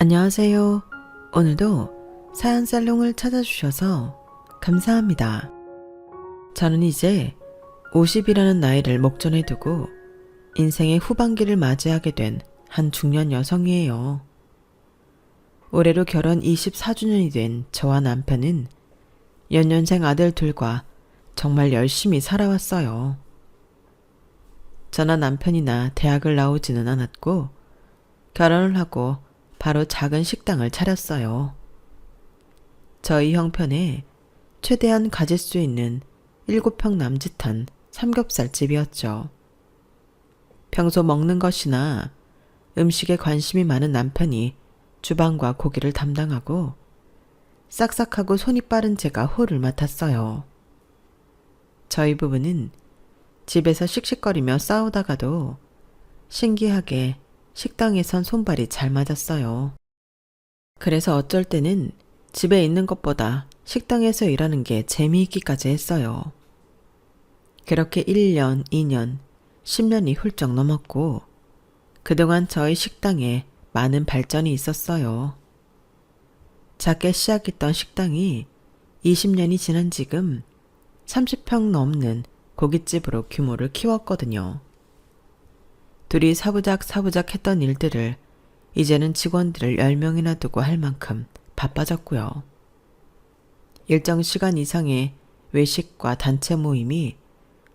안녕하세요. 오늘도 사연 살롱을 찾아주셔서 감사합니다. 저는 이제 50이라는 나이를 목전에 두고 인생의 후반기를 맞이하게 된 한 중년 여성이에요. 올해로 결혼 24주년이 된 저와 남편은 연년생 아들 둘과 정말 열심히 살아왔어요. 저나 남편이나 대학을 나오지는 않았고 결혼을 하고 바로 작은 식당을 차렸어요. 저희 형편에 최대한 가질 수 있는 7평 남짓한 삼겹살집이었죠. 평소 먹는 것이나 음식에 관심이 많은 남편이 주방과 고기를 담당하고 싹싹하고 손이 빠른 제가 홀을 맡았어요. 저희 부부는 집에서 씩씩거리며 싸우다가도 신기하게 식당에선 손발이 잘 맞았어요. 그래서 어쩔 때는 집에 있는 것보다 식당에서 일하는 게 재미있기까지 했어요. 그렇게 1년, 2년, 10년이 훌쩍 넘었고 그동안 저희 식당에 많은 발전이 있었어요. 작게 시작했던 식당이 20년이 지난 지금 30평 넘는 고깃집으로 규모를 키웠거든요. 둘이 사부작 했던 일들을 이제는 직원들을 10명이나 두고 할 만큼 바빠졌고요. 일정 시간 이상의 외식과 단체 모임이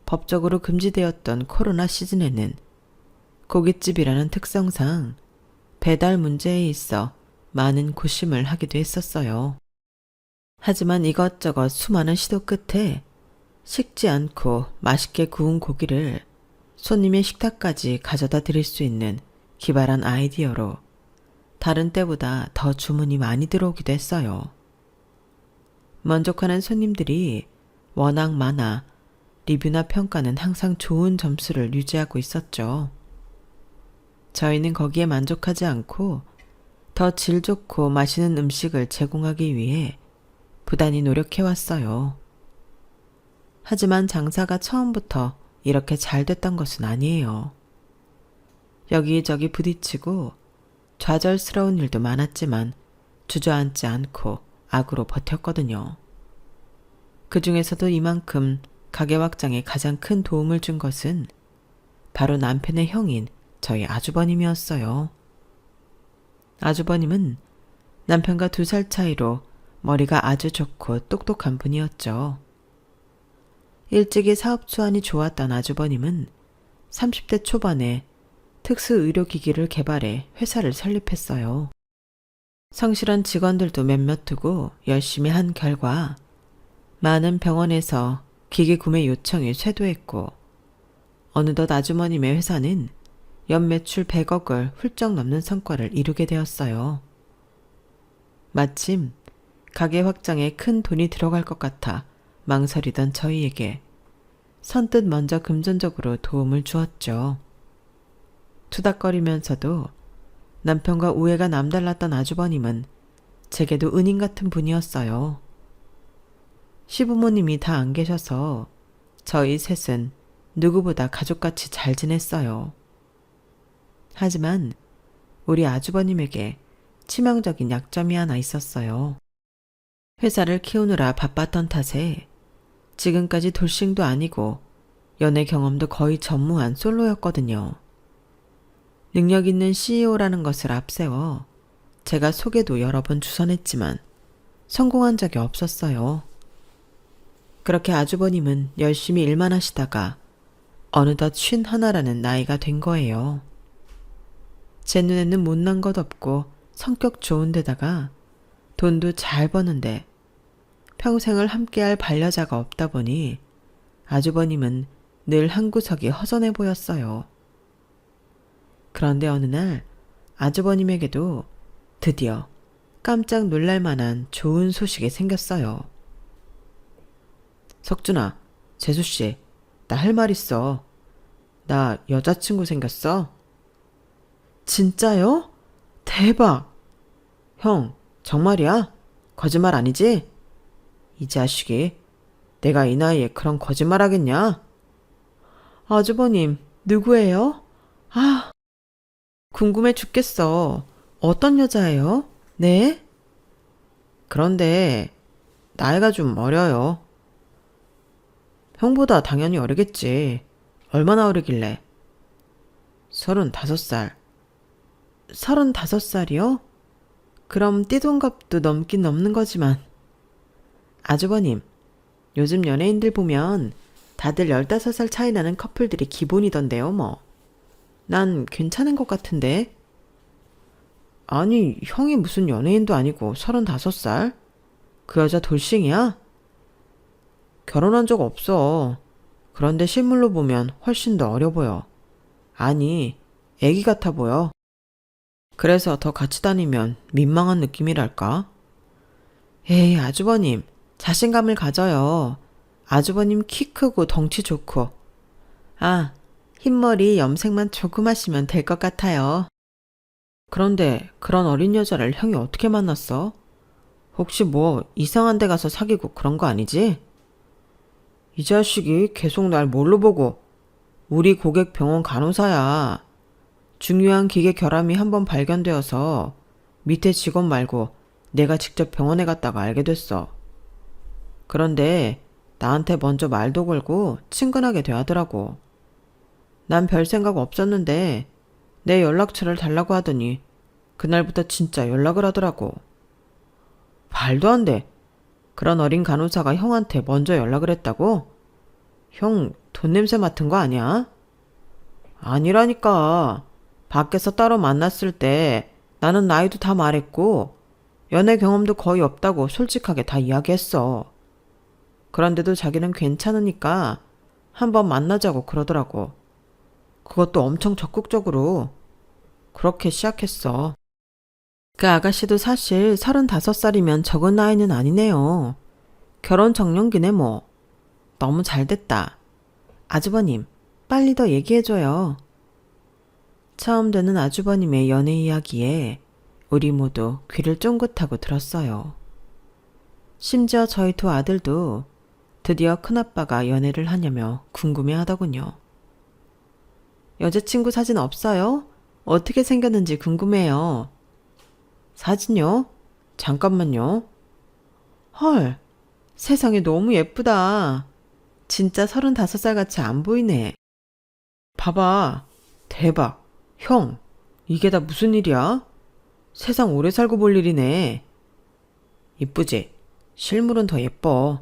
법적으로 금지되었던 코로나 시즌에는 고깃집이라는 특성상 배달 문제에 있어 많은 고심을 하기도 했었어요. 하지만 이것저것 수많은 시도 끝에 식지 않고 맛있게 구운 고기를 손님의 식탁까지 가져다 드릴 수 있는 기발한 아이디어로 다른 때보다 더 주문이 많이 들어오기도 했어요. 만족하는 손님들이 워낙 많아 리뷰나 평가는 항상 좋은 점수를 유지하고 있었죠. 저희는 거기에 만족하지 않고 더 질 좋고 맛있는 음식을 제공하기 위해 부단히 노력해왔어요. 하지만 장사가 처음부터 이렇게 잘 됐던 것은 아니에요. 여기저기 부딪히고 좌절스러운 일도 많았지만 주저앉지 않고 악으로 버텼거든요. 그 중에서도 이만큼 가게 확장에 가장 큰 도움을 준 것은 바로 남편의 형인 저희 아주버님이었어요. 아주버님은 남편과 2살 차이로 머리가 아주 좋고 똑똑한 분이었죠. 일찍이 사업 수완이 좋았던 아주버님은 30대 초반에 특수 의료기기를 개발해 회사를 설립했어요. 성실한 직원들도 몇몇 두고 열심히 한 결과 많은 병원에서 기기 구매 요청이 쇄도했고 어느덧 아주머님의 회사는 연매출 100억을 훌쩍 넘는 성과를 이루게 되었어요. 마침 가게 확장에 큰 돈이 들어갈 것 같아 망설이던 저희에게 선뜻 먼저 금전적으로 도움을 주었죠. 투닥거리면서도 남편과 우애가 남달랐던 아주버님은 제게도 은인 같은 분이었어요. 시부모님이 다 안 계셔서 저희 셋은 누구보다 가족같이 잘 지냈어요. 하지만 우리 아주버님에게 치명적인 약점이 하나 있었어요. 회사를 키우느라 바빴던 탓에 지금까지 돌싱도 아니고 연애 경험도 거의 전무한 솔로였거든요. 능력 있는 CEO라는 것을 앞세워 제가 소개도 여러 번 주선했지만 성공한 적이 없었어요. 그렇게 아주버님은 열심히 일만 하시다가 어느덧 51라는 나이가 된 거예요. 제 눈에는 못난 것 없고 성격 좋은 데다가 돈도 잘 버는데 평생을 함께할 반려자가 없다 보니 아주버님은 늘 한 구석이 허전해 보였어요. 그런데 어느 날 아주버님에게도 드디어 깜짝 놀랄 만한 좋은 소식이 생겼어요. 석준아, 재수씨, 나 할 말 있어. 나 여자친구 생겼어. 진짜요? 대박! 형, 정말이야? 거짓말 아니지? 이 자식이 내가 이 나이에 그런 거짓말 하겠냐? 아주버님, 누구예요? 아, 궁금해 죽겠어. 어떤 여자예요? 네? 그런데 나이가 좀 어려요. 형보다 당연히 어리겠지. 얼마나 어리길래? 35살. 35살이요? 그럼 띠동갑도 넘긴 넘는 거지만. 아주버님, 요즘 연예인들 보면 다들 15살 차이 나는 커플들이 기본이던데요, 뭐. 난 괜찮은 것 같은데. 아니, 형이 무슨 연예인도 아니고 35살? 그 여자 돌싱이야? 결혼한 적 없어. 그런데 실물로 보면 훨씬 더 어려 보여. 아니, 애기 같아 보여. 그래서 더 같이 다니면 민망한 느낌이랄까? 에이, 아주버님, 자신감을 가져요. 아주버님 키 크고 덩치 좋고. 아, 흰머리 염색만 조금 하시면 될 것 같아요. 그런데 그런 어린 여자를 형이 어떻게 만났어? 혹시 뭐 이상한 데 가서 사귀고 그런 거 아니지? 이 자식이 계속 날 뭘로 보고. 우리 고객 병원 간호사야. 중요한 기계 결함이 한번 발견되어서 밑에 직원 말고 내가 직접 병원에 갔다가 알게 됐어. 그런데 나한테 먼저 말도 걸고 친근하게 대하더라고. 난 별 생각 없었는데 내 연락처를 달라고 하더니 그날부터 진짜 연락을 하더라고. 말도 안 돼. 그런 어린 간호사가 형한테 먼저 연락을 했다고? 형 돈 냄새 맡은 거 아니야? 아니라니까. 밖에서 따로 만났을 때 나는 나이도 다 말했고 연애 경험도 거의 없다고 솔직하게 다 이야기했어. 그런데도 자기는 괜찮으니까 한번 만나자고 그러더라고. 그것도 엄청 적극적으로. 그렇게 시작했어. 그 아가씨도 사실 35살이면 적은 나이는 아니네요. 결혼 정년기네 뭐. 너무 잘 됐다. 아주버님, 빨리 더 얘기해줘요. 처음 듣는 아주버님의 연애 이야기에 우리 모두 귀를 쫑긋하고 들었어요. 심지어 저희 두 아들도 드디어 큰아빠가 연애를 하냐며 궁금해하더군요. 여자친구 사진 없어요? 어떻게 생겼는지 궁금해요. 사진요? 잠깐만요. 헐, 세상에 너무 예쁘다. 진짜 35살 같이 안 보이네. 봐봐. 대박. 형, 이게 다 무슨 일이야? 세상 오래 살고 볼 일이네. 이쁘지? 실물은 더 예뻐.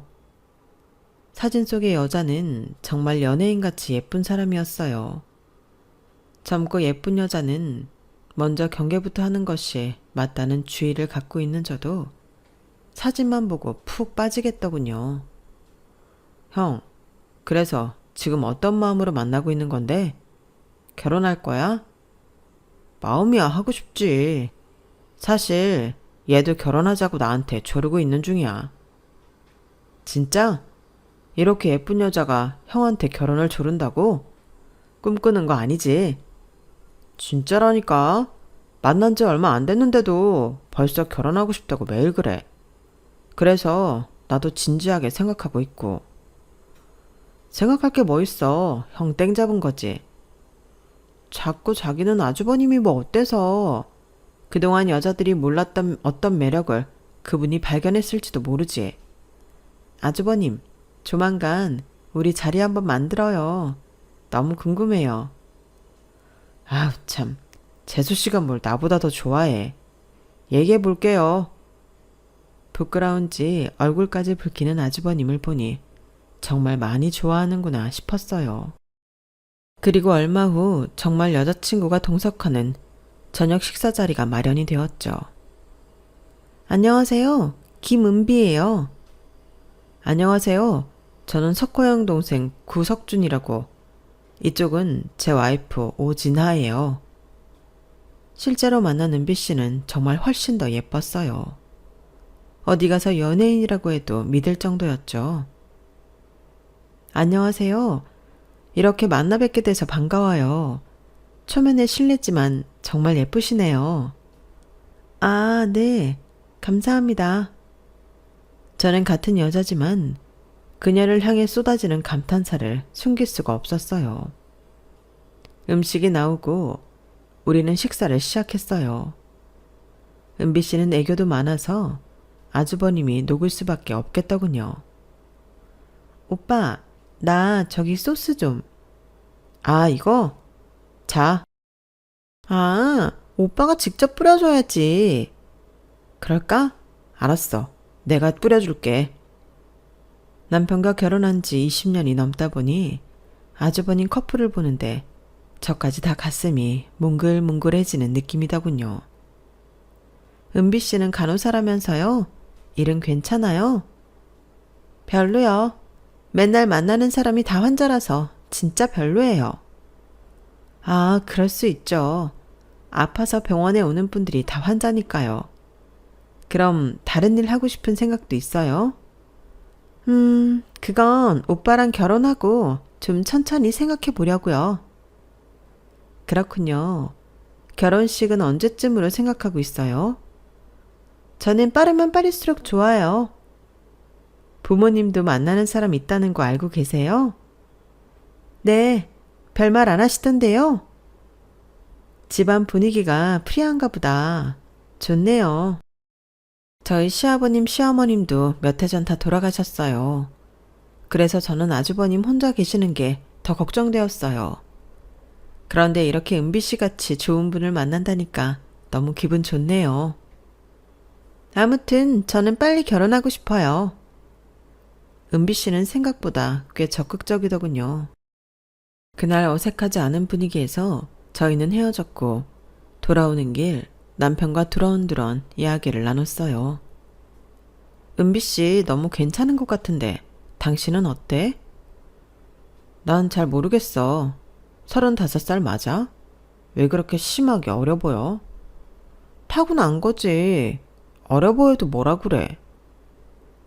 사진 속의 여자는 정말 연예인같이 예쁜 사람이었어요. 젊고 예쁜 여자는 먼저 경계부터 하는 것이 맞다는 주의를 갖고 있는 저도 사진만 보고 푹 빠지겠더군요. 형, 그래서 지금 어떤 마음으로 만나고 있는 건데? 결혼할 거야? 마음이야 하고 싶지. 사실 얘도 결혼하자고 나한테 조르고 있는 중이야. 진짜? 이렇게 예쁜 여자가 형한테 결혼을 조른다고? 꿈꾸는 거 아니지? 진짜라니까. 만난 지 얼마 안 됐는데도 벌써 결혼하고 싶다고 매일 그래. 그래서 나도 진지하게 생각하고 있고. 생각할 게 뭐 있어. 형 땡 잡은 거지. 자꾸 자기는 아주버님이 뭐 어때서. 그동안 여자들이 몰랐던 어떤 매력을 그분이 발견했을지도 모르지. 아주버님, 조만간 우리 자리 한번 만들어요. 너무 궁금해요. 아우 참, 재수씨가 뭘 나보다 더 좋아해. 얘기해 볼게요. 부끄러운지 얼굴까지 붉히는 아주버님을 보니 정말 많이 좋아하는구나 싶었어요. 그리고 얼마 후 정말 여자친구가 동석하는 저녁 식사 자리가 마련이 되었죠. 안녕하세요. 김은비예요. 안녕하세요. 저는 석호영 동생 구석준이라고. 이쪽은 제 와이프 오진하예요. 실제로 만난 은비씨는 정말 훨씬 더 예뻤어요. 어디 가서 연예인이라고 해도 믿을 정도였죠. 안녕하세요. 이렇게 만나 뵙게 돼서 반가워요. 초면에 실례지만 정말 예쁘시네요. 아, 네. 감사합니다. 저는 같은 여자지만 그녀를 향해 쏟아지는 감탄사를 숨길 수가 없었어요. 음식이 나오고 우리는 식사를 시작했어요. 은비 씨는 애교도 많아서 아주버님이 녹을 수밖에 없겠더군요. 오빠, 나 저기 소스 좀. 아, 이거? 자. 아, 오빠가 직접 뿌려줘야지. 그럴까? 알았어. 내가 뿌려줄게. 남편과 결혼한 지 20년이 넘다 보니 아주버님 커플을 보는데 저까지 다 가슴이 몽글몽글해지는 느낌이더군요. 은비 씨는 간호사라면서요? 일은 괜찮아요? 별로요. 맨날 만나는 사람이 다 환자라서 진짜 별로예요. 아, 그럴 수 있죠. 아파서 병원에 오는 분들이 다 환자니까요. 그럼 다른 일 하고 싶은 생각도 있어요? 그건 오빠랑 결혼하고 좀 천천히 생각해 보려고요. 그렇군요. 결혼식은 언제쯤으로 생각하고 있어요? 저는 빠르면 빠를수록 좋아요. 부모님도 만나는 사람 있다는 거 알고 계세요? 네, 별말 안 하시던데요? 집안 분위기가 프리한가 보다. 좋네요. 저희 시아버님, 시어머님도 몇 해 전 다 돌아가셨어요. 그래서 저는 아주버님 혼자 계시는 게 더 걱정되었어요. 그런데 이렇게 은비 씨 같이 좋은 분을 만난다니까 너무 기분 좋네요. 아무튼 저는 빨리 결혼하고 싶어요. 은비 씨는 생각보다 꽤 적극적이더군요. 그날 어색하지 않은 분위기에서 저희는 헤어졌고 돌아오는 길 남편과 두런두런 이야기를 나눴어요. 은비 씨 너무 괜찮은 것 같은데 당신은 어때? 난 잘 모르겠어. 35살 맞아? 왜 그렇게 심하게 어려 보여? 타고난 거지. 어려 보여도 뭐라 그래.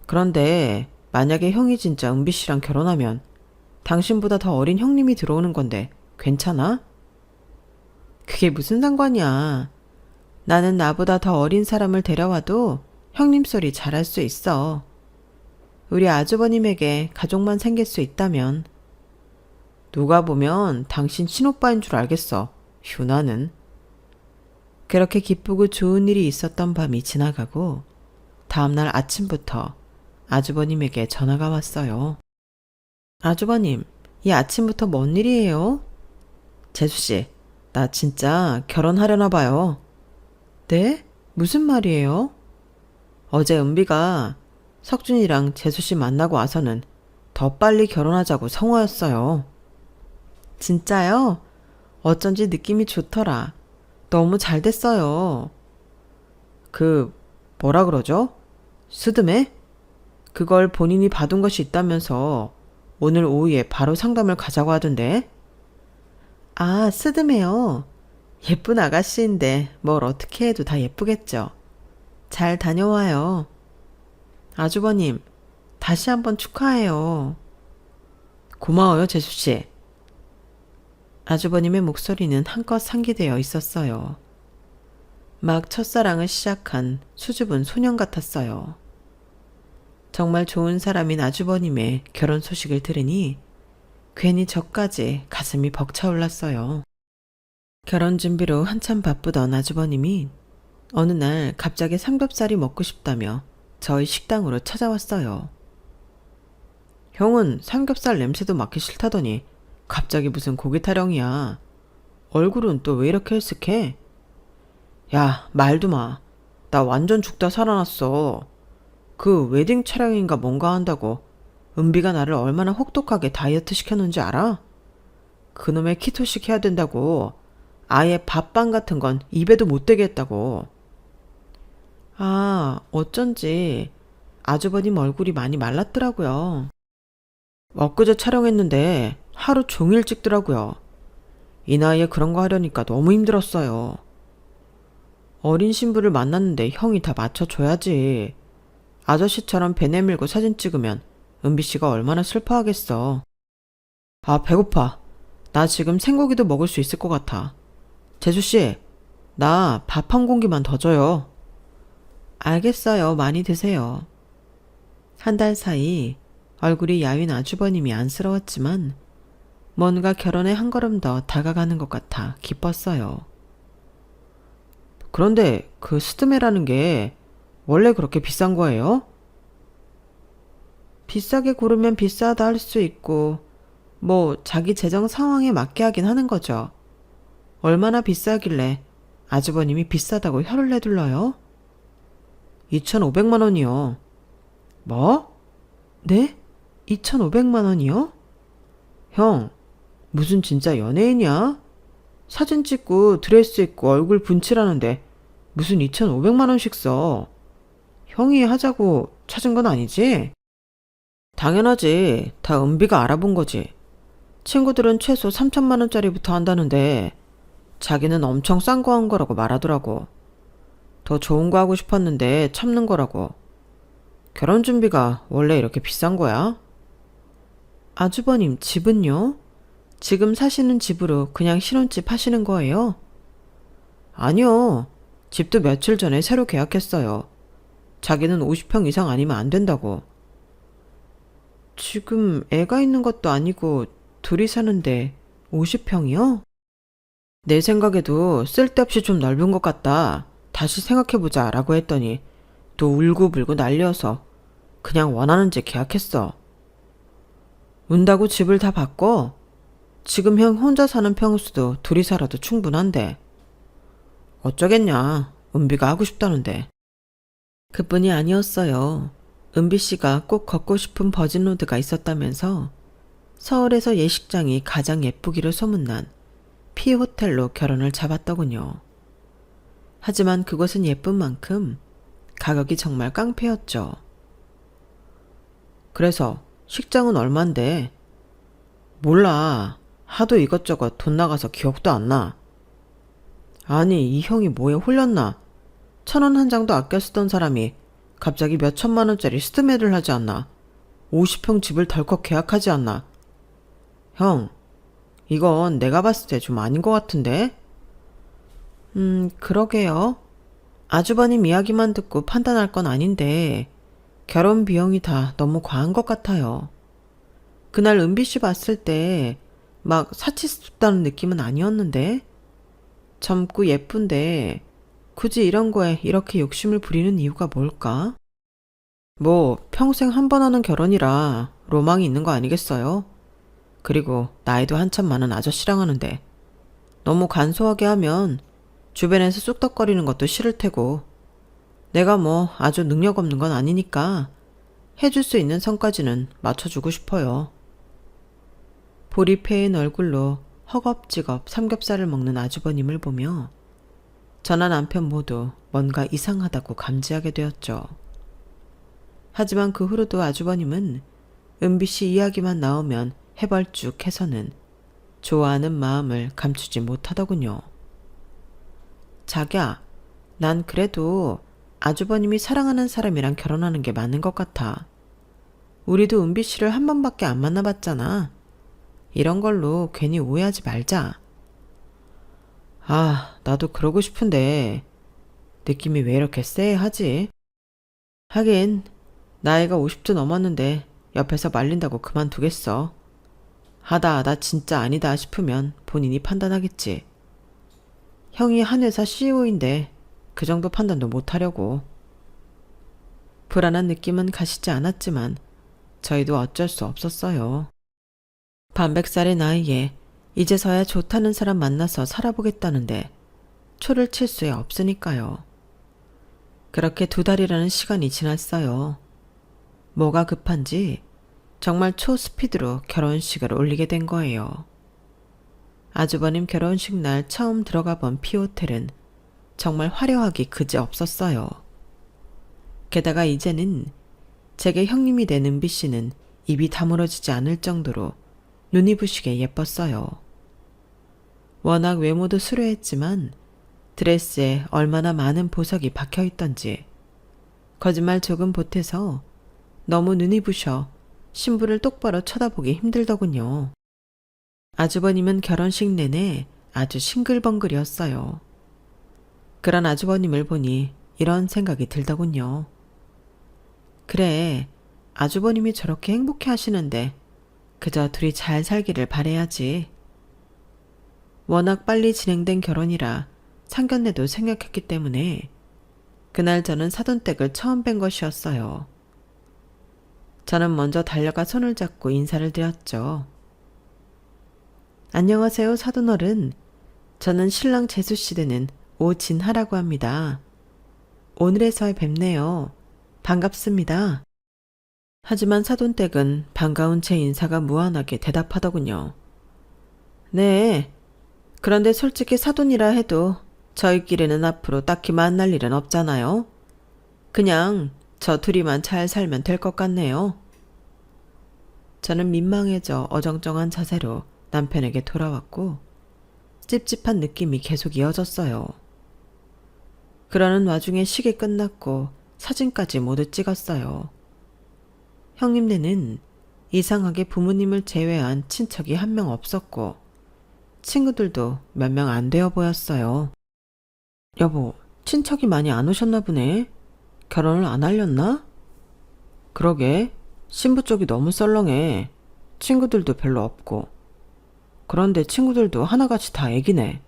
그런데 만약에 형이 진짜 은비 씨랑 결혼하면 당신보다 더 어린 형님이 들어오는 건데 괜찮아? 그게 무슨 상관이야. 나는 나보다 더 어린 사람을 데려와도 형님 소리 잘할 수 있어. 우리 아주버님에게 가족만 생길 수 있다면. 누가 보면 당신 친오빠인 줄 알겠어. 휴나는. 그렇게 기쁘고 좋은 일이 있었던 밤이 지나가고 다음날 아침부터 아주버님에게 전화가 왔어요. 아주버님, 이 아침부터 뭔 일이에요? 재수씨, 나 진짜 결혼하려나 봐요. 네? 무슨 말이에요? 어제 은비가 석준이랑 재수씨 만나고 와서는 더 빨리 결혼하자고 성화였어요. 진짜요? 어쩐지 느낌이 좋더라. 너무 잘 됐어요. 뭐라 그러죠? 스드메? 그걸 본인이 받은 것이 있다면서 오늘 오후에 바로 상담을 가자고 하던데. 아, 스드메요. 예쁜 아가씨인데 뭘 어떻게 해도 다 예쁘겠죠. 잘 다녀와요. 아주버님, 다시 한번 축하해요. 고마워요, 재수씨. 아주버님의 목소리는 한껏 상기되어 있었어요. 막 첫사랑을 시작한 수줍은 소년 같았어요. 정말 좋은 사람인 아주버님의 결혼 소식을 들으니 괜히 저까지 가슴이 벅차올랐어요. 결혼 준비로 한참 바쁘던 아주버님이 어느 날 갑자기 삼겹살이 먹고 싶다며 저희 식당으로 찾아왔어요. 형은 삼겹살 냄새도 맡기 싫다더니 갑자기 무슨 고기 타령이야. 얼굴은 또 왜 이렇게 헬쓱해? 야, 말도 마. 나 완전 죽다 살아났어. 그 웨딩 촬영인가 뭔가 한다고 은비가 나를 얼마나 혹독하게 다이어트 시켜놓은지 알아? 그놈의 키토식 해야 된다고 아예 밥빵 같은 건 입에도 못 대게 했다고. 아, 어쩐지 아주버님 얼굴이 많이 말랐더라고요. 엊그제 촬영했는데 하루 종일 찍더라고요. 이 나이에 그런 거 하려니까 너무 힘들었어요. 어린 신부를 만났는데 형이 다 맞춰줘야지. 아저씨처럼 배 내밀고 사진 찍으면 은비 씨가 얼마나 슬퍼하겠어. 아, 배고파. 나 지금 생고기도 먹을 수 있을 것 같아. 재수씨, 나 밥 한 공기만 더 줘요. 알겠어요. 많이 드세요. 한 달 사이 얼굴이 야윈 아주버님이 안쓰러웠지만 뭔가 결혼에 한 걸음 더 다가가는 것 같아 기뻤어요. 그런데 그 스드메라는 게 원래 그렇게 비싼 거예요? 비싸게 고르면 비싸다 할 수 있고, 뭐 자기 재정 상황에 맞게 하긴 하는 거죠. 얼마나 비싸길래 아주버님이 비싸다고 혀를 내둘러요? 2,500만 원이요. 뭐? 네? 2,500만 원이요? 형, 무슨 진짜 연예인이야? 사진 찍고 드레스 입고 얼굴 분칠하는데 무슨 2,500만 원씩 써. 형이 하자고 찾은 건 아니지? 당연하지. 다 은비가 알아본 거지. 친구들은 최소 3천만 원짜리부터 한다는데 자기는 엄청 싼 거 한 거라고 말하더라고. 더 좋은 거 하고 싶었는데 참는 거라고. 결혼 준비가 원래 이렇게 비싼 거야? 아주버님, 집은요? 지금 사시는 집으로 그냥 신혼집 하시는 거예요? 아니요. 집도 며칠 전에 새로 계약했어요. 자기는 50평 이상 아니면 안 된다고. 지금 애가 있는 것도 아니고 둘이 사는데 50평이요? 내 생각에도 쓸데없이 좀 넓은 것 같다. 다시 생각해보자 라고 했더니 또 울고불고 난리여서 그냥 원하는 집 계약했어. 운다고 집을 다 바꿔? 지금 형 혼자 사는 평수도 둘이 살아도 충분한데. 어쩌겠냐. 은비가 하고 싶다는데. 그뿐이 아니었어요. 은비 씨가 꼭 걷고 싶은 버진로드가 있었다면서 서울에서 예식장이 가장 예쁘기로 소문난 P호텔로 결혼을 잡았더군요. 하지만 그곳은 예쁜 만큼 가격이 정말 깡패였죠. 그래서 식장은 얼만데? 몰라. 하도 이것저것 돈 나가서 기억도 안 나. 아니, 이 형이 뭐에 홀렸나? 1,000원 한 장도 아껴 쓰던 사람이 갑자기 몇 천만 원짜리 스드메를 하지 않나? 50평 집을 덜컥 계약하지 않나? 형, 이건 내가 봤을 때 좀 아닌 것 같은데? 그러게요. 아주버님 이야기만 듣고 판단할 건 아닌데 결혼 비용이 다 너무 과한 것 같아요. 그날 은비 씨 봤을 때 막 사치스럽다는 느낌은 아니었는데? 젊고 예쁜데 굳이 이런 거에 이렇게 욕심을 부리는 이유가 뭘까? 뭐 평생 한 번 하는 결혼이라 로망이 있는 거 아니겠어요? 그리고 나이도 한참 많은 아저씨랑 하는데 너무 간소하게 하면 주변에서 쑥덕거리는 것도 싫을 테고 내가 뭐 아주 능력 없는 건 아니니까 해줄 수 있는 선까지는 맞춰주고 싶어요. 볼이 패인 얼굴로 허겁지겁 삼겹살을 먹는 아주버님을 보며 저나 남편 모두 뭔가 이상하다고 감지하게 되었죠. 하지만 그 후로도 아주버님은 은비 씨 이야기만 나오면 해벌쭉해서는 좋아하는 마음을 감추지 못하더군요. 자기야, 난 그래도 아주버님이 사랑하는 사람이랑 결혼하는 게 맞는 것 같아. 우리도 은비 씨를 한 번밖에 안 만나봤잖아. 이런 걸로 괜히 오해하지 말자. 아, 나도 그러고 싶은데 느낌이 왜 이렇게 쎄하지? 하긴 나이가 50도 넘었는데 옆에서 말린다고 그만두겠어. 하다 진짜 아니다 싶으면 본인이 판단하겠지. 형이 한 회사 CEO인데 그 정도 판단도 못하려고. 불안한 느낌은 가시지 않았지만 저희도 어쩔 수 없었어요. 반백살의 나이에 이제서야 좋다는 사람 만나서 살아보겠다는데 초를 칠 수 없으니까요. 그렇게 2달이라는 시간이 지났어요. 뭐가 급한지 정말 초스피드로 결혼식을 올리게 된 거예요. 아주버님 결혼식 날 처음 들어가 본 P호텔은 정말 화려하기 그지없었어요. 게다가 이제는 제게 형님이 된 은비 씨는 입이 다물어지지 않을 정도로 눈이 부시게 예뻤어요. 워낙 외모도 수려했지만 드레스에 얼마나 많은 보석이 박혀있던지 거짓말 조금 보태서 너무 눈이 부셔 신부를 똑바로 쳐다보기 힘들더군요. 아주버님은 결혼식 내내 아주 싱글벙글이었어요. 그런 아주버님을 보니 이런 생각이 들더군요. 그래, 아주버님이 저렇게 행복해 하시는데 그저 둘이 잘 살기를 바라야지. 워낙 빨리 진행된 결혼이라 상견례도 생각했기 때문에 그날 저는 사돈댁을 처음 뵌 것이었어요. 저는 먼저 달려가 손을 잡고 인사를 드렸죠. 안녕하세요, 사돈어른. 저는 신랑 재수씨 되는 오진하라고 합니다. 오늘에서야 뵙네요. 반갑습니다. 하지만 사돈댁은 반가운 제 인사가 무한하게 대답하더군요. 네, 그런데 솔직히 사돈이라 해도 저희끼리는 앞으로 딱히 만날 일은 없잖아요. 그냥 저 둘이만 잘 살면 될 것 같네요. 저는 민망해져 어정쩡한 자세로 남편에게 돌아왔고 찝찝한 느낌이 계속 이어졌어요. 그러는 와중에 식이 끝났고 사진까지 모두 찍었어요. 형님네는 이상하게 부모님을 제외한 친척이 한 명 없었고 친구들도 몇 명 안 되어 보였어요. 여보, 친척이 많이 안 오셨나 보네. 결혼을 안 하렸나? 그러게, 신부 쪽이 너무 썰렁해. 친구들도 별로 없고. 그런데 친구들도 하나같이 다 애기네.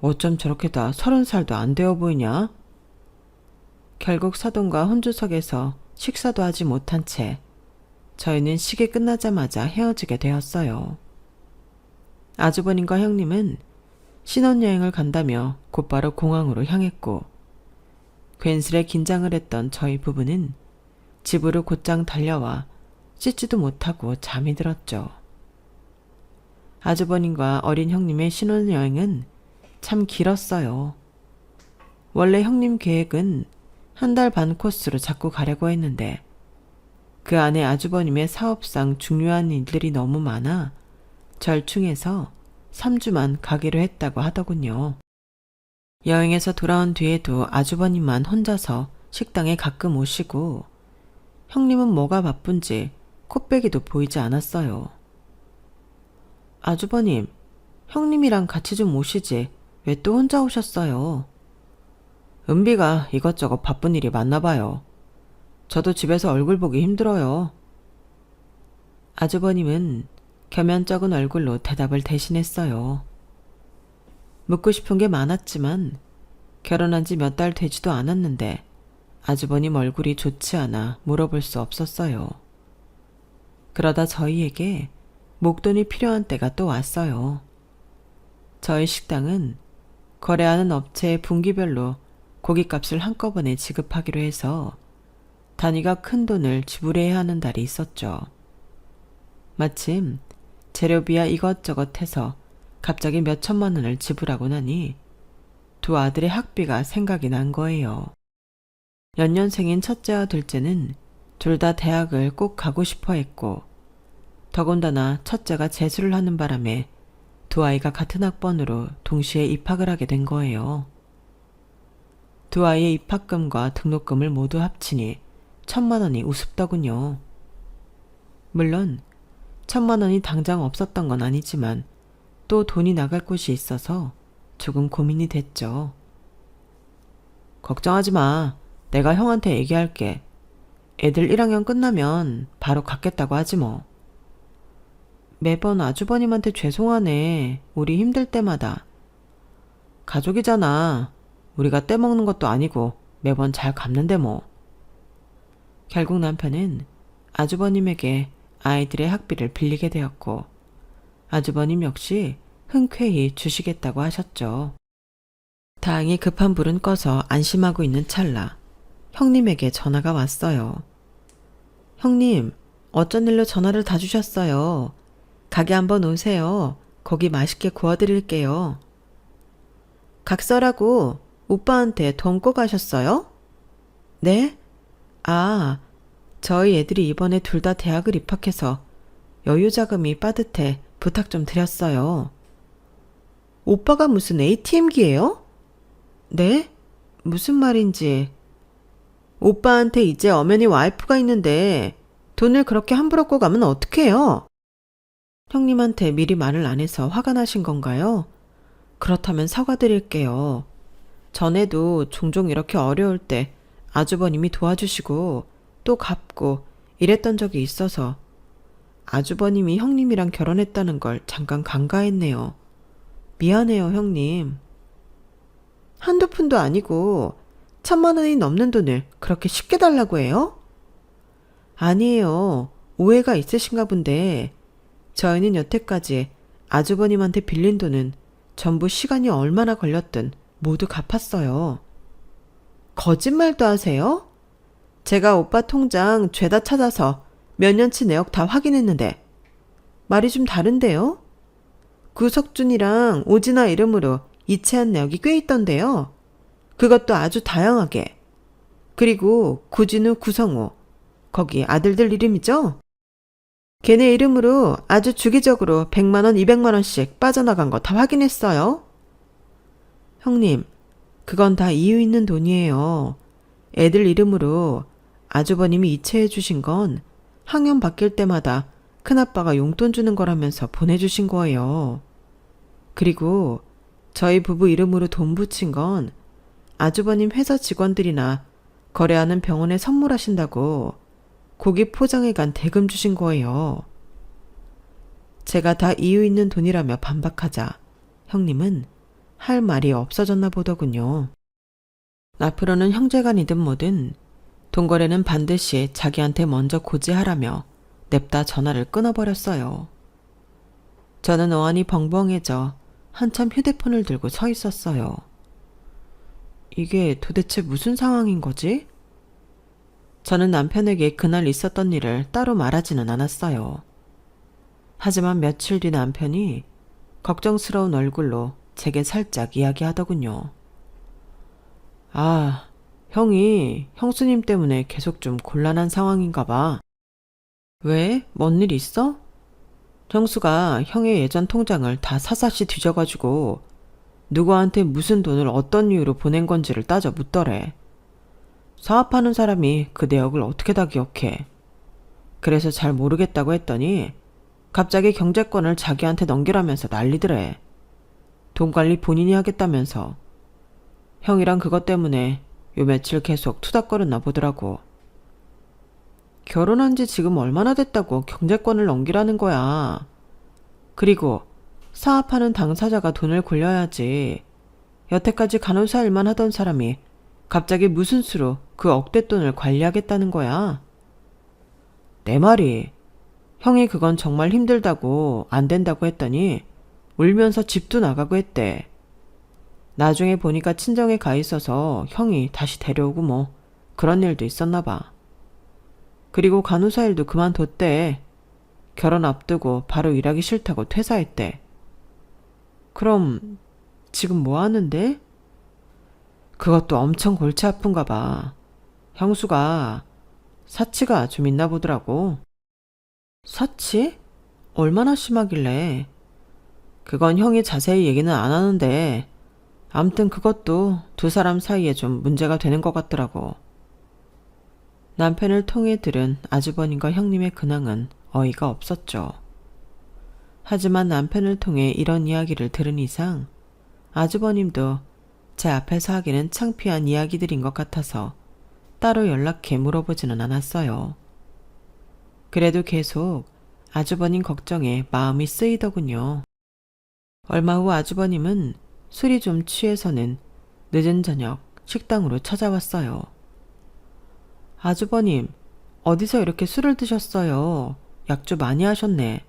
어쩜 저렇게 다 30살도 안 되어 보이냐? 결국 사돈과 혼주석에서 식사도 하지 못한 채 저희는 식이 끝나자마자 헤어지게 되었어요. 아주버님과 형님은 신혼여행을 간다며 곧바로 공항으로 향했고 괜스레 긴장을 했던 저희 부부는 집으로 곧장 달려와 씻지도 못하고 잠이 들었죠. 아주버님과 어린 형님의 신혼여행은 참 길었어요. 원래 형님 계획은 1달 반 코스로 잡고 가려고 했는데 그 안에 아주버님의 사업상 중요한 일들이 너무 많아 절충해서 3주만 가기로 했다고 하더군요. 여행에서 돌아온 뒤에도 아주버님만 혼자서 식당에 가끔 오시고 형님은 뭐가 바쁜지 코빼기도 보이지 않았어요. 아주버님, 형님이랑 같이 좀 오시지 왜 또 혼자 오셨어요? 은비가 이것저것 바쁜 일이 많나 봐요. 저도 집에서 얼굴 보기 힘들어요. 아주버님은 겸연쩍은 얼굴로 대답을 대신했어요. 묻고 싶은 게 많았지만 결혼한 지 몇 달 되지도 않았는데 아주버님 얼굴이 좋지 않아 물어볼 수 없었어요. 그러다 저희에게 목돈이 필요한 때가 또 왔어요. 저희 식당은 거래하는 업체의 분기별로 고깃값을 한꺼번에 지급하기로 해서 단위가 큰 돈을 지불해야 하는 달이 있었죠. 마침 재료비야 이것저것 해서 갑자기 몇 천만 원을 지불하고 나니 두 아들의 학비가 생각이 난 거예요. 연년생인 첫째와 둘째는 둘 다 대학을 꼭 가고 싶어 했고 더군다나 첫째가 재수를 하는 바람에 두 아이가 같은 학번으로 동시에 입학을 하게 된 거예요. 두 아이의 입학금과 등록금을 모두 합치니 1,000만 원이 우습더군요. 물론 1,000만 원이 당장 없었던 건 아니지만 또 돈이 나갈 곳이 있어서 조금 고민이 됐죠. 걱정하지 마. 내가 형한테 얘기할게. 애들 1학년 끝나면 바로 갖겠다고 하지 뭐. 매번 아주버님한테 죄송하네. 우리 힘들 때마다. 가족이잖아. 우리가 떼먹는 것도 아니고 매번 잘 갚는데 뭐. 결국 남편은 아주버님에게 아이들의 학비를 빌리게 되었고 아주버님 역시 흔쾌히 주시겠다고 하셨죠. 다행히 급한 불은 꺼서 안심하고 있는 찰나 형님에게 전화가 왔어요. 형님, 어쩐 일로 전화를 다 주셨어요. 가게 한번 오세요. 고기 맛있게 구워드릴게요. 각서라고 오빠한테 돈 꿔 가셨어요? 네? 아, 저희 애들이 이번에 둘 다 대학을 입학해서 여유자금이 빠듯해 부탁 좀 드렸어요. 오빠가 무슨 ATM기예요? 네? 무슨 말인지. 오빠한테 이제 엄연히 와이프가 있는데 돈을 그렇게 함부로 꿔가면 어떡해요? 형님한테 미리 말을 안 해서 화가 나신 건가요? 그렇다면 사과드릴게요. 전에도 종종 이렇게 어려울 때 아주버님이 도와주시고 또 갚고 이랬던 적이 있어서 아주버님이 형님이랑 결혼했다는 걸 잠깐 간과했네요. 미안해요, 형님. 한두 푼도 아니고 1,000만 원이 넘는 돈을 그렇게 쉽게 달라고 해요? 아니에요. 오해가 있으신가 본데 저희는 여태까지 아주버님한테 빌린 돈은 전부 시간이 얼마나 걸렸든 모두 갚았어요. 거짓말도 하세요? 제가 오빠 통장 죄다 찾아서 몇 년치 내역 다 확인했는데 말이 좀 다른데요? 구석준이랑 오진아 이름으로 이체한 내역이 꽤 있던데요. 그것도 아주 다양하게. 그리고 구진우, 구성우, 거기 아들들 이름이죠? 걔네 이름으로 아주 주기적으로 100만 원, 200만 원씩 빠져나간 거 다 확인했어요. 형님, 그건 다 이유 있는 돈이에요. 애들 이름으로 아주버님이 이체해 주신 건 학년 바뀔 때마다 큰아빠가 용돈 주는 거라면서 보내주신 거예요. 그리고 저희 부부 이름으로 돈 붙인 건 아주버님 회사 직원들이나 거래하는 병원에 선물하신다고 고기 포장해 간 대금 주신 거예요. 제가 다 이유 있는 돈이라며 반박하자 형님은 할 말이 없어졌나 보더군요. 앞으로는 형제간이든 뭐든 돈거래는 반드시 자기한테 먼저 고지하라며 냅다 전화를 끊어버렸어요. 저는 어안이 벙벙해져 한참 휴대폰을 들고 서 있었어요. 이게 도대체 무슨 상황인 거지? 저는 남편에게 그날 있었던 일을 따로 말하지는 않았어요. 하지만 며칠 뒤 남편이 걱정스러운 얼굴로 제게 살짝 이야기하더군요. 아, 형이 형수님 때문에 계속 좀 곤란한 상황인가 봐. 왜? 뭔 일 있어? 형수가 형의 예전 통장을 다 사사시 뒤져가지고 누구한테 무슨 돈을 어떤 이유로 보낸 건지를 따져 묻더래. 사업하는 사람이 그 내역을 어떻게 다 기억해. 그래서 잘 모르겠다고 했더니 갑자기 경제권을 자기한테 넘기라면서 난리더래. 돈 관리 본인이 하겠다면서. 형이랑 그것 때문에 요 며칠 계속 투닥거렸나 보더라고. 결혼한 지 지금 얼마나 됐다고 경제권을 넘기라는 거야. 그리고 사업하는 당사자가 돈을 굴려야지. 여태까지 간호사 일만 하던 사람이 갑자기 무슨 수로 그 억대돈을 관리하겠다는 거야. 내 말이 형이 그건 정말 힘들다고 안 된다고 했더니 울면서 집도 나가고 했대. 나중에 보니까 친정에 가 있어서 형이 다시 데려오고 뭐 그런 일도 있었나 봐. 그리고 간호사 일도 그만뒀대. 결혼 앞두고 바로 일하기 싫다고 퇴사했대. 그럼 지금 뭐 하는데? 그것도 엄청 골치 아픈가 봐. 형수가 사치가 좀 있나 보더라고. 사치? 얼마나 심하길래? 그건 형이 자세히 얘기는 안 하는데 암튼 그것도 두 사람 사이에 좀 문제가 되는 것 같더라고. 남편을 통해 들은 아주버님과 형님의 근황은 어이가 없었죠. 하지만 남편을 통해 이런 이야기를 들은 이상 아주버님도 제 앞에서 하기는 창피한 이야기들인 것 같아서 따로 연락해 물어보지는 않았어요. 그래도 계속 아주버님 걱정에 마음이 쓰이더군요. 얼마 후 아주버님은 술이 좀 취해서는 늦은 저녁 식당으로 찾아왔어요. 아주버님, 어디서 이렇게 술을 드셨어요? 약주 많이 하셨네.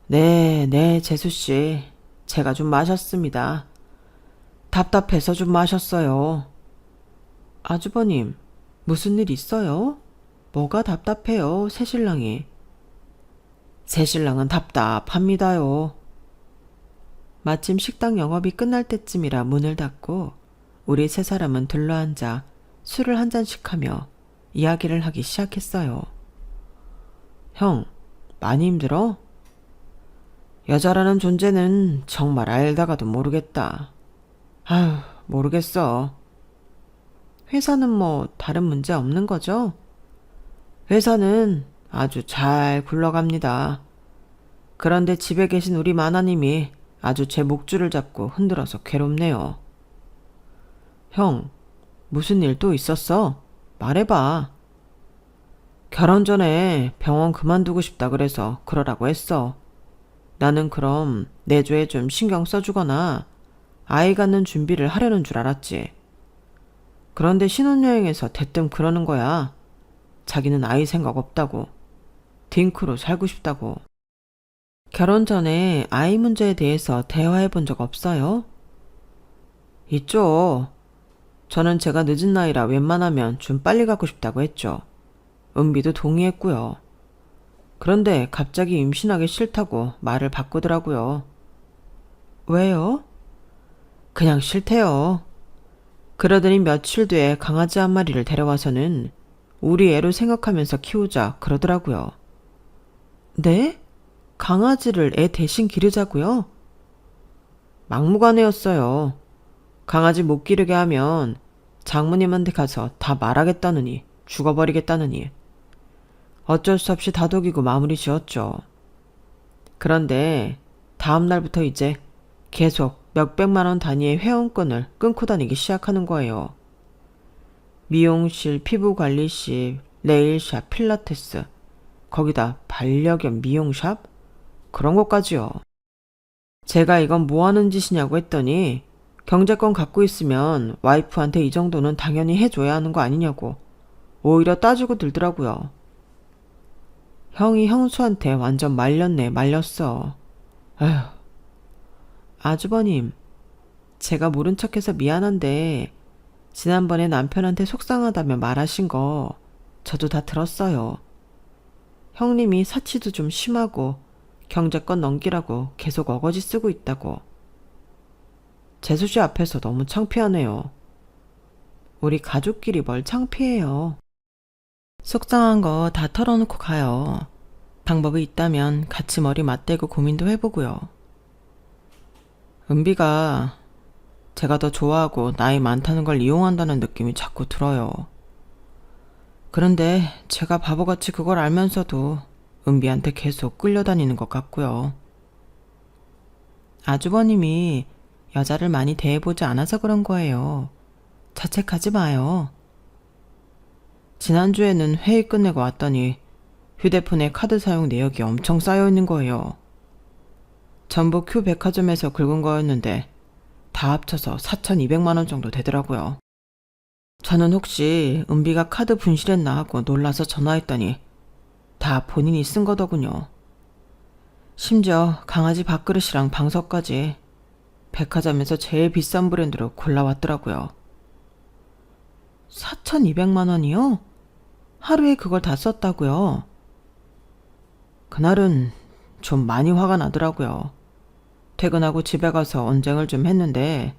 네, 재수씨. 제가 좀 마셨습니다. 답답해서 좀 마셨어요. 아주버님, 무슨 일 있어요? 뭐가 답답해요, 새신랑이? 새신랑은 답답합니다요. 마침 식당 영업이 끝날 때쯤이라 문을 닫고 우리 세 사람은 둘러앉아 술을 한 잔씩 하며 이야기를 하기 시작했어요. 형, 많이 힘들어? 여자라는 존재는 정말 알다가도 모르겠다. 아휴, 모르겠어. 회사는 뭐 다른 문제 없는 거죠? 회사는 아주 잘 굴러갑니다. 그런데 집에 계신 우리 마나님이 아주 제 목줄을 잡고 흔들어서 괴롭네요. 형, 무슨 일 또 있었어? 말해봐. 결혼 전에 병원 그만두고 싶다 그래서 그러라고 했어. 나는 그럼 내조에 좀 신경 써주거나 아이 갖는 준비를 하려는 줄 알았지. 그런데 신혼여행에서 대뜸 그러는 거야. 자기는 아이 생각 없다고. 딩크로 살고 싶다고. 결혼 전에 아이 문제에 대해서 대화해 본 적 없어요? 있죠. 저는 제가 늦은 나이라 웬만하면 좀 빨리 갖고 싶다고 했죠. 은비도 동의했고요. 그런데 갑자기 임신하기 싫다고 말을 바꾸더라고요. 왜요? 그냥 싫대요. 그러더니 며칠 뒤에 강아지 한 마리를 데려와서는 우리 애로 생각하면서 키우자 그러더라고요. 네? 강아지를 애 대신 기르자고요? 막무가내였어요. 강아지 못 기르게 하면 장모님한테 가서 다 말하겠다느니 죽어버리겠다느니. 어쩔 수 없이 다독이고 마무리 지었죠. 그런데 다음 날부터 이제 계속 몇백만 원 단위의 회원권을 끊고 다니기 시작하는 거예요. 미용실, 피부관리실, 네일샵, 필라테스, 거기다 반려견 미용샵? 그런 것까지요. 제가 이건 뭐 하는 짓이냐고 했더니 경제권 갖고 있으면 와이프한테 이 정도는 당연히 해줘야 하는 거 아니냐고 오히려 따지고 들더라고요. 형이 형수한테 완전 말렸네, 말렸어. 에휴. 아주버님, 제가 모른 척해서 미안한데 지난번에 남편한테 속상하다며 말하신 거 저도 다 들었어요. 형님이 사치도 좀 심하고 경제권 넘기라고 계속 어거지 쓰고 있다고. 재수씨 앞에서 너무 창피하네요. 우리 가족끼리 뭘 창피해요. 속상한 거 다 털어놓고 가요. 방법이 있다면 같이 머리 맞대고 고민도 해보고요. 은비가 제가 더 좋아하고 나이 많다는 걸 이용한다는 느낌이 자꾸 들어요. 그런데 제가 바보같이 그걸 알면서도 은비한테 계속 끌려다니는 것 같고요. 아주버님이 여자를 많이 대해보지 않아서 그런 거예요. 자책하지 마요. 지난주에는 회의 끝내고 왔더니 휴대폰에 카드 사용 내역이 엄청 쌓여있는 거예요. 전부 큐 백화점에서 긁은 거였는데 다 합쳐서 4,200만 원 정도 되더라고요. 저는 혹시 은비가 카드 분실했나 하고 놀라서 전화했더니 다 본인이 쓴 거더군요. 심지어 강아지 밥그릇이랑 방석까지 백화점에서 제일 비싼 브랜드로 골라왔더라고요. 4,200만 원이요? 하루에 그걸 다 썼다고요? 그날은 좀 많이 화가 나더라고요. 퇴근하고 집에 가서 언쟁을 좀 했는데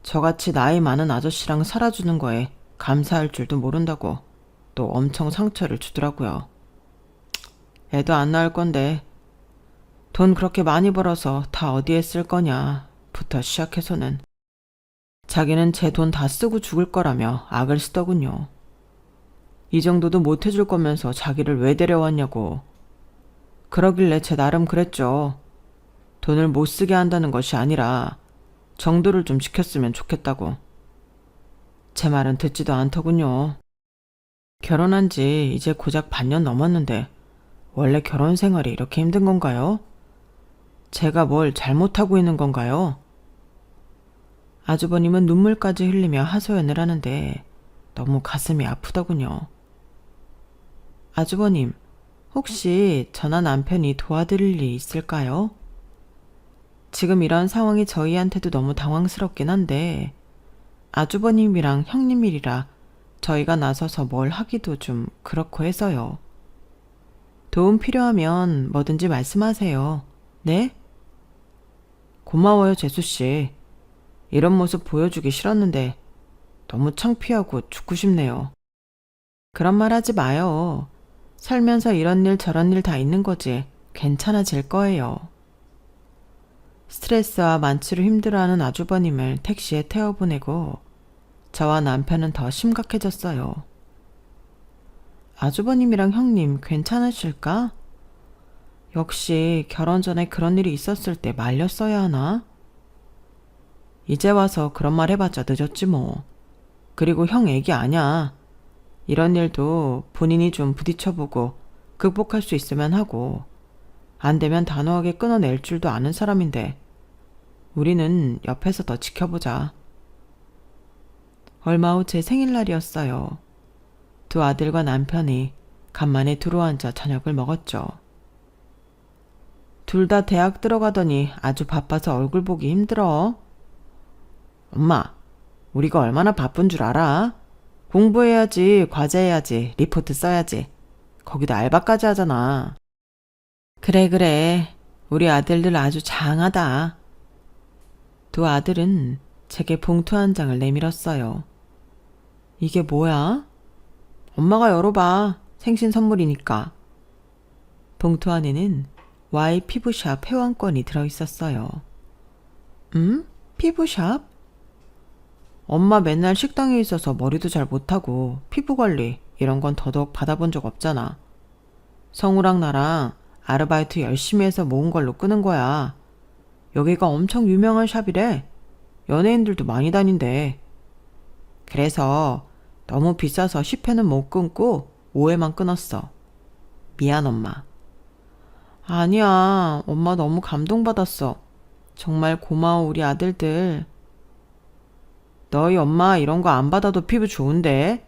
저같이 나이 많은 아저씨랑 살아주는 거에 감사할 줄도 모른다고 또 엄청 상처를 주더라고요. 애도 안 낳을 건데 돈 그렇게 많이 벌어서 다 어디에 쓸 거냐부터 시작해서는 자기는 제 돈 다 쓰고 죽을 거라며 악을 쓰더군요. 이 정도도 못 해줄 거면서 자기를 왜 데려왔냐고. 그러길래 제 나름 그랬죠. 돈을 못 쓰게 한다는 것이 아니라 정도를 좀 지켰으면 좋겠다고. 제 말은 듣지도 않더군요. 결혼한 지 이제 고작 반년 넘었는데 원래 결혼 생활이 이렇게 힘든 건가요? 제가 뭘 잘못하고 있는 건가요? 아주버님은 눈물까지 흘리며 하소연을 하는데 너무 가슴이 아프더군요. 아주버님, 혹시 저나 남편이 도와드릴 일이 있을까요? 지금 이런 상황이 저희한테도 너무 당황스럽긴 한데 아주버님이랑 형님 일이라 저희가 나서서 뭘 하기도 좀 그렇고 해서요. 도움 필요하면 뭐든지 말씀하세요. 네? 고마워요, 재수씨. 이런 모습 보여주기 싫었는데 너무 창피하고 죽고 싶네요. 그런 말 하지 마요. 살면서 이런 일 저런 일 다 있는 거지. 괜찮아질 거예요. 스트레스와 만취로 힘들어하는 아주버님을 택시에 태워보내고 저와 남편은 더 심각해졌어요. 아주버님이랑 형님 괜찮으실까? 역시 결혼 전에 그런 일이 있었을 때 말렸어야 하나? 이제 와서 그런 말 해봤자 늦었지 뭐. 그리고 형 애기 아냐. 이런 일도 본인이 좀 부딪혀보고 극복할 수 있으면 하고 안 되면 단호하게 끊어낼 줄도 아는 사람인데 우리는 옆에서 더 지켜보자. 얼마 후 제 생일날이었어요. 두 아들과 남편이 간만에 들어앉아 저녁을 먹었죠. 둘 다 대학 들어가더니 아주 바빠서 얼굴 보기 힘들어. 엄마, 우리가 얼마나 바쁜 줄 알아? 공부해야지, 과제해야지, 리포트 써야지. 거기다 알바까지 하잖아. 그래. 우리 아들들 아주 장하다. 두 아들은 제게 봉투 한 장을 내밀었어요. 이게 뭐야? 엄마가 열어봐. 생신 선물이니까. 봉투 안에는 Y 피부샵 회원권이 들어있었어요. 피부샵? 엄마 맨날 식당에 있어서 머리도 잘 못하고 피부관리 이런 건 더더욱 받아본 적 없잖아. 성우랑 나랑 아르바이트 열심히 해서 모은 걸로 끄는 거야. 여기가 엄청 유명한 샵이래. 연예인들도 많이 다닌대. 그래서 너무 비싸서 10회는 못 끊고 5회만 끊었어. 미안 엄마. 아니야. 엄마 너무 감동받았어. 정말 고마워 우리 아들들. 너희 엄마 이런 거 안 받아도 피부 좋은데?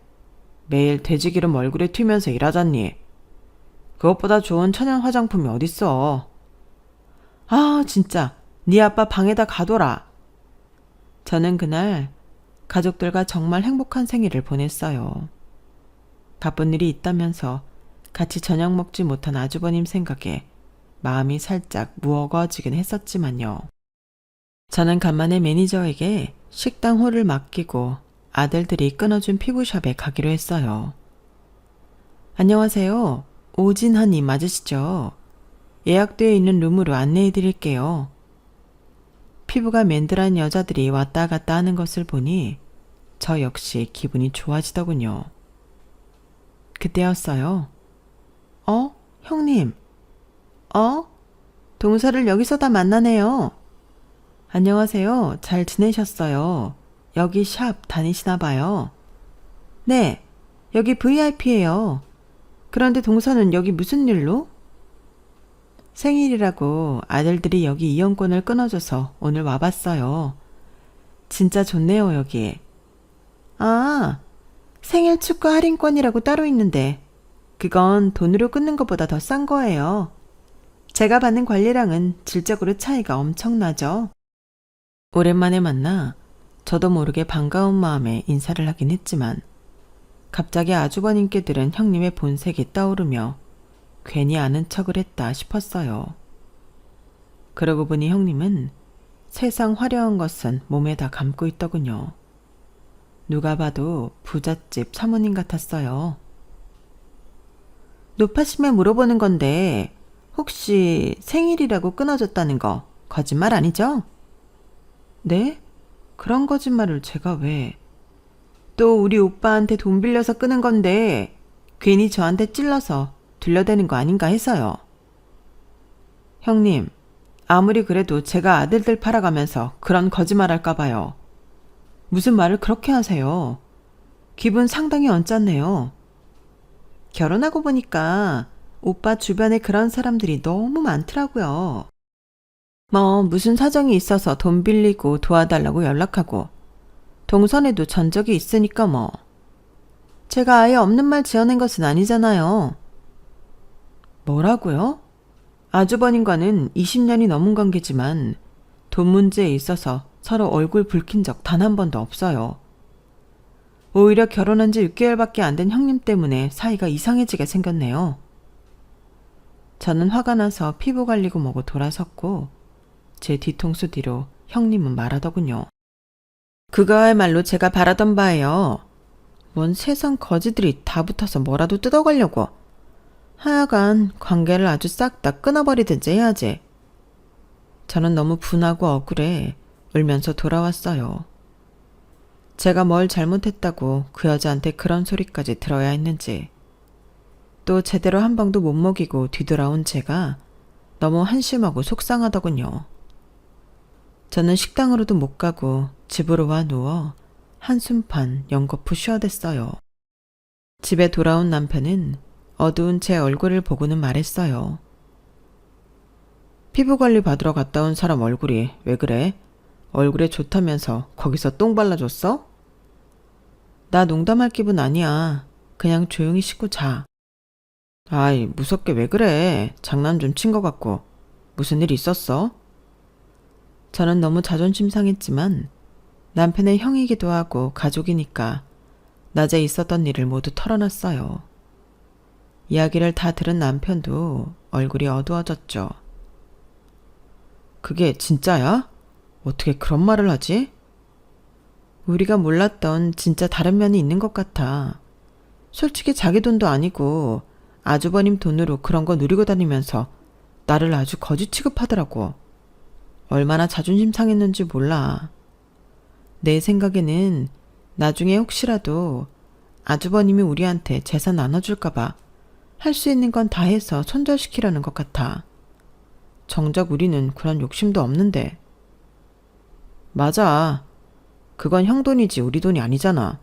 매일 돼지기름 얼굴에 튀면서 일하잖니. 그것보다 좋은 천연 화장품이 어딨어. 아 진짜 네 아빠 방에다 가둬라. 저는 그날 가족들과 정말 행복한 생일을 보냈어요. 바쁜 일이 있다면서 같이 저녁 먹지 못한 아주버님 생각에 마음이 살짝 무거워지긴 했었지만요. 저는 간만에 매니저에게 식당 홀을 맡기고 아들들이 끊어준 피부샵에 가기로 했어요. 안녕하세요. 오진하님 맞으시죠? 예약되어 있는 룸으로 안내해 드릴게요. 피부가 맨들한 여자들이 왔다 갔다 하는 것을 보니 저 역시 기분이 좋아지더군요. 그때였어요. 형님. 동서를 여기서 다 만나네요. 안녕하세요. 잘 지내셨어요? 여기 샵 다니시나 봐요. 네, 여기 VIP예요. 그런데 동서는 여기 무슨 일로? 생일이라고 아들들이 여기 이용권을 끊어줘서 오늘 와봤어요. 진짜 좋네요, 여기. 아, 생일 축하 할인권이라고 따로 있는데 그건 돈으로 끊는 것보다 더 싼 거예요. 제가 받는 관리량은 질적으로 차이가 엄청나죠. 오랜만에 만나 저도 모르게 반가운 마음에 인사를 하긴 했지만 갑자기 아주버님께 들은 형님의 본색이 떠오르며 괜히 아는 척을 했다 싶었어요. 그러고 보니 형님은 세상 화려한 것은 몸에다 감고 있더군요. 누가 봐도 부잣집 사모님 같았어요. 노파심에 물어보는 건데 혹시 생일이라고 끊어졌다는 거 거짓말 아니죠? 네? 그런 거짓말을 제가 왜... 또 우리 오빠한테 돈 빌려서 끊은 건데 괜히 저한테 찔러서 들려대는 거 아닌가 해서요. 형님, 아무리 그래도 제가 아들들 팔아가면서 그런 거짓말 할까 봐요. 무슨 말을 그렇게 하세요? 기분 상당히 언짢네요. 결혼하고 보니까 오빠 주변에 그런 사람들이 너무 많더라고요. 무슨 사정이 있어서 돈 빌리고 도와달라고 연락하고 동선에도 전적이 있으니까 뭐. 제가 아예 없는 말 지어낸 것은 아니잖아요. 뭐라고요? 아주버님과는 20년이 넘은 관계지만 돈 문제에 있어서 서로 얼굴 붉힌 적 단 한 번도 없어요. 오히려 결혼한 지 6개월밖에 안 된 형님 때문에 사이가 이상해지게 생겼네요. 저는 화가 나서 피부 관리고 뭐고 돌아섰고 제 뒤통수 뒤로 형님은 말하더군요. 그거야말로 제가 바라던 바예요. 뭔 세상 거지들이 다 붙어서 뭐라도 뜯어가려고. 하여간 관계를 아주 싹 다 끊어버리든지 해야지. 저는 너무 분하고 억울해 울면서 돌아왔어요. 제가 뭘 잘못했다고 그 여자한테 그런 소리까지 들어야 했는지. 또 제대로 한 방도 못 먹이고 뒤돌아온 제가 너무 한심하고 속상하더군요. 저는 식당으로도 못 가고 집으로 와 누워 한숨판 연거푸 쉬어댔어요. 집에 돌아온 남편은 어두운 제 얼굴을 보고는 말했어요. 피부관리 받으러 갔다 온 사람 얼굴이 왜 그래? 얼굴에 좋다면서 거기서 똥 발라줬어? 나 농담할 기분 아니야. 그냥 조용히 씻고 자. 아이, 무섭게 왜 그래? 장난 좀 친 것 같고. 무슨 일 있었어? 저는 너무 자존심 상했지만 남편의 형이기도 하고 가족이니까 낮에 있었던 일을 모두 털어놨어요. 이야기를 다 들은 남편도 얼굴이 어두워졌죠. 그게 진짜야? 어떻게 그런 말을 하지? 우리가 몰랐던 진짜 다른 면이 있는 것 같아. 솔직히 자기 돈도 아니고 아주버님 돈으로 그런 거 누리고 다니면서 나를 아주 거지 취급하더라고. 얼마나 자존심 상했는지 몰라. 내 생각에는 나중에 혹시라도 아주버님이 우리한테 재산 나눠줄까봐 할 수 있는 건 다 해서 손절시키려는 것 같아. 정작 우리는 그런 욕심도 없는데. 맞아. 그건 형 돈이지 우리 돈이 아니잖아.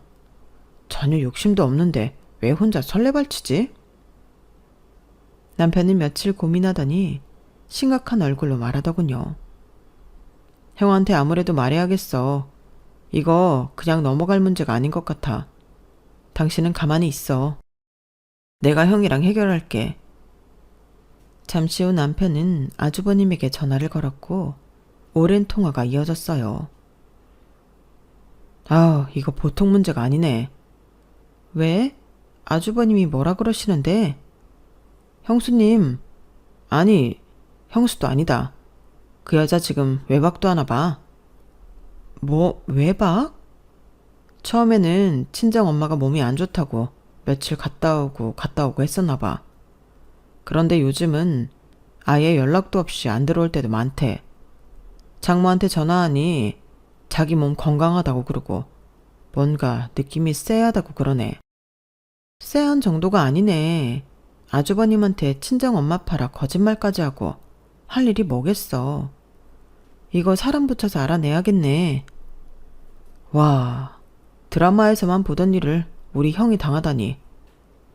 전혀 욕심도 없는데 왜 혼자 설레발치지? 남편은 며칠 고민하더니 심각한 얼굴로 말하더군요. 형한테 아무래도 말해야겠어. 이거 그냥 넘어갈 문제가 아닌 것 같아. 당신은 가만히 있어. 내가 형이랑 해결할게. 잠시 후 남편은 아주버님에게 전화를 걸었고 오랜 통화가 이어졌어요. 아, 이거 보통 문제가 아니네. 왜? 아주버님이 뭐라 그러시는데? 형수님, 아니, 형수도 아니다. 그 여자 지금 외박도 하나 봐. 뭐, 외박? 처음에는 친정 엄마가 몸이 안 좋다고 며칠 갔다 오고 했었나 봐. 그런데 요즘은 아예 연락도 없이 안 들어올 때도 많대. 장모한테 전화하니 자기 몸 건강하다고 그러고 뭔가 느낌이 쎄하다고 그러네. 쎄한 정도가 아니네. 아주버님한테 친정 엄마 파라 거짓말까지 하고 할 일이 뭐겠어. 이거 사람 붙여서 알아내야겠네. 와, 드라마에서만 보던 일을 우리 형이 당하다니.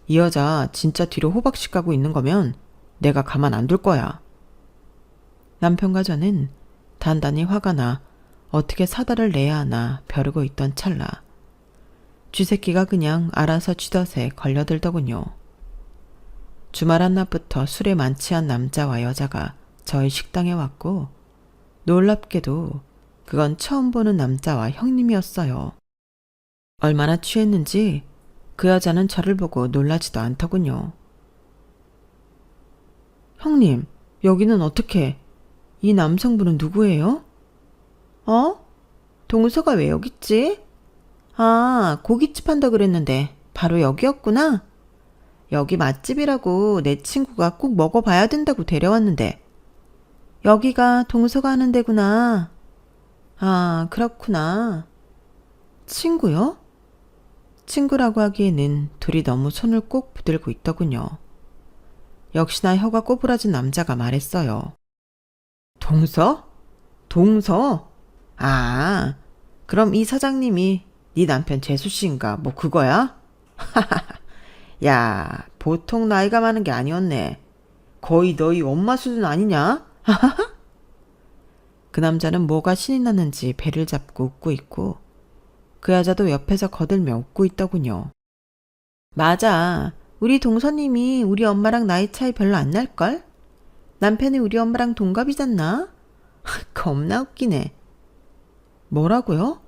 이 여자 진짜 뒤로 호박씨 까고 있는 거면 내가 가만 안 둘 거야. 남편과 저는 단단히 화가 나 어떻게 사달을 내야 하나 벼르고 있던 찰나 쥐새끼가 그냥 알아서 쥐덫에 걸려들더군요. 주말 한낮부터 술에 만취한 남자와 여자가 저희 식당에 왔고 놀랍게도 그건 처음 보는 남자와 형님이었어요. 얼마나 취했는지 그 여자는 저를 보고 놀라지도 않더군요. 형님, 여기는 어떻게? 이 남성분은 누구예요? 어? 동서가 왜 여기 있지? 아, 고깃집 한다 그랬는데 바로 여기였구나. 여기 맛집이라고 내 친구가 꼭 먹어봐야 된다고 데려왔는데 여기가 동서가 하는 데구나. 아, 그렇구나. 친구요? 친구라고 하기에는 둘이 너무 손을 꼭 붙들고 있더군요. 역시나 혀가 꼬부라진 남자가 말했어요. 동서? 동서? 아, 그럼 이 사장님이 네 남편 재수씨인가 뭐 그거야? 야, 보통 나이가 많은 게 아니었네. 거의 너희 엄마 수준 아니냐? 그 남자는 뭐가 신이 났는지 배를 잡고 웃고 있고 그 여자도 옆에서 거들며 웃고 있더군요. 맞아. 우리 동서님이 우리 엄마랑 나이 차이 별로 안 날걸? 남편이 우리 엄마랑 동갑이잖나? 겁나 웃기네. 뭐라고요?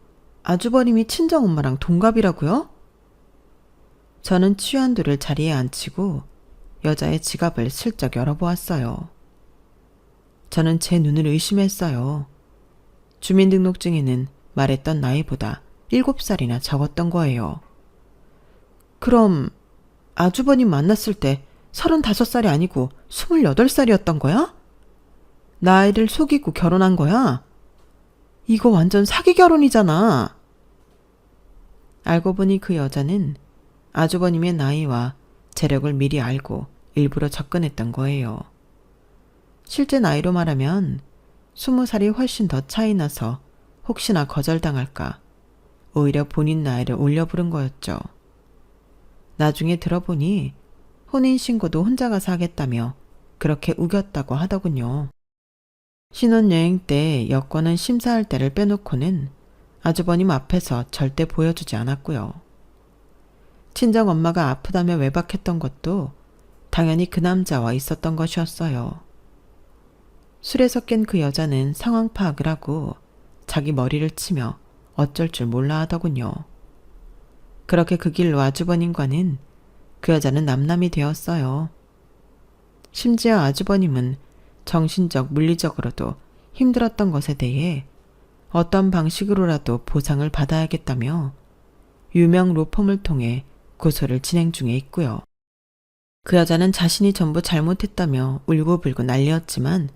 아주버님이 친정엄마랑 동갑이라고요? 저는 취한 둘을 자리에 앉히고 여자의 지갑을 슬쩍 열어보았어요. 저는 제 눈을 의심했어요. 주민등록증에는 말했던 나이보다 7살이나 적었던 거예요. 그럼 아주버님 만났을 때 35살이 아니고 28살이었던 거야? 나이를 속이고 결혼한 거야? 이거 완전 사기 결혼이잖아. 알고 보니 그 여자는 아주버님의 나이와 재력을 미리 알고 일부러 접근했던 거예요. 실제 나이로 말하면 20살이 훨씬 더 차이 나서 혹시나 거절당할까 오히려 본인 나이를 올려 부른 거였죠. 나중에 들어보니 혼인신고도 혼자 가서 하겠다며 그렇게 우겼다고 하더군요. 신혼여행 때 여권은 심사할 때를 빼놓고는 아주버님 앞에서 절대 보여주지 않았고요. 친정 엄마가 아프다며 외박했던 것도 당연히 그 남자와 있었던 것이었어요. 술에서 깬 그 여자는 상황 파악을 하고 자기 머리를 치며 어쩔 줄 몰라 하더군요. 그렇게 그 길로 아주버님과는 그 여자는 남남이 되었어요. 심지어 아주버님은 정신적, 물리적으로도 힘들었던 것에 대해 어떤 방식으로라도 보상을 받아야겠다며 유명 로펌을 통해 고소를 진행 중에 있고요. 그 여자는 자신이 전부 잘못했다며 울고불고 난리였지만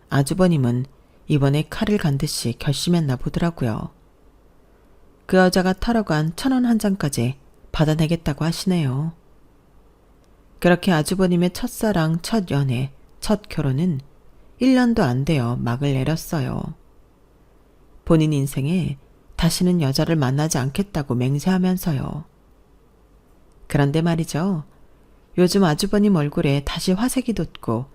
아주버님은 이번에 칼을 간 듯이 결심했나 보더라고요. 그 여자가 털어간 1,000원 한 장까지 받아내겠다고 하시네요. 그렇게 아주버님의 첫사랑, 첫 연애, 첫 결혼은 1년도 안 되어 막을 내렸어요. 본인 인생에 다시는 여자를 만나지 않겠다고 맹세하면서요. 그런데 말이죠. 요즘 아주버님 얼굴에 다시 화색이 돋고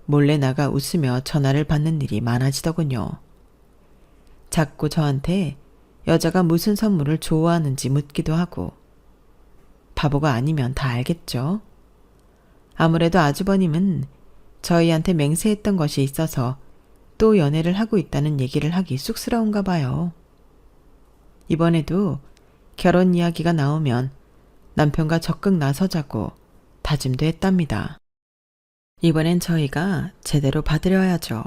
몰래 나가 웃으며 전화를 받는 일이 많아지더군요. 자꾸 저한테 여자가 무슨 선물을 좋아하는지 묻기도 하고 바보가 아니면 다 알겠죠. 아무래도 아주버님은 저희한테 맹세했던 것이 있어서 또 연애를 하고 있다는 얘기를 하기 쑥스러운가 봐요. 이번에도 결혼 이야기가 나오면 남편과 적극 나서자고 다짐도 했답니다. 이번엔 저희가 제대로 봐드려야죠.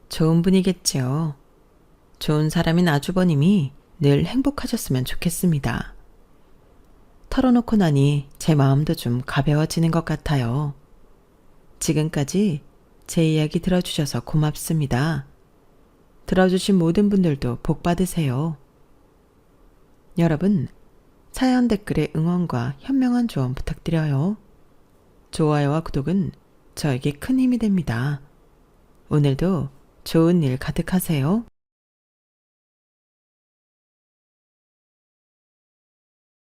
좋은 분이겠지요. 좋은 사람인 아주버님이 늘 행복하셨으면 좋겠습니다. 털어놓고 나니 제 마음도 좀 가벼워지는 것 같아요. 지금까지 제 이야기 들어주셔서 고맙습니다. 들어주신 모든 분들도 복 받으세요. 여러분, 사연 댓글에 응원과 현명한 조언 부탁드려요. 좋아요와 구독은 저에게 큰 힘이 됩니다. 오늘도 좋은 일 가득하세요.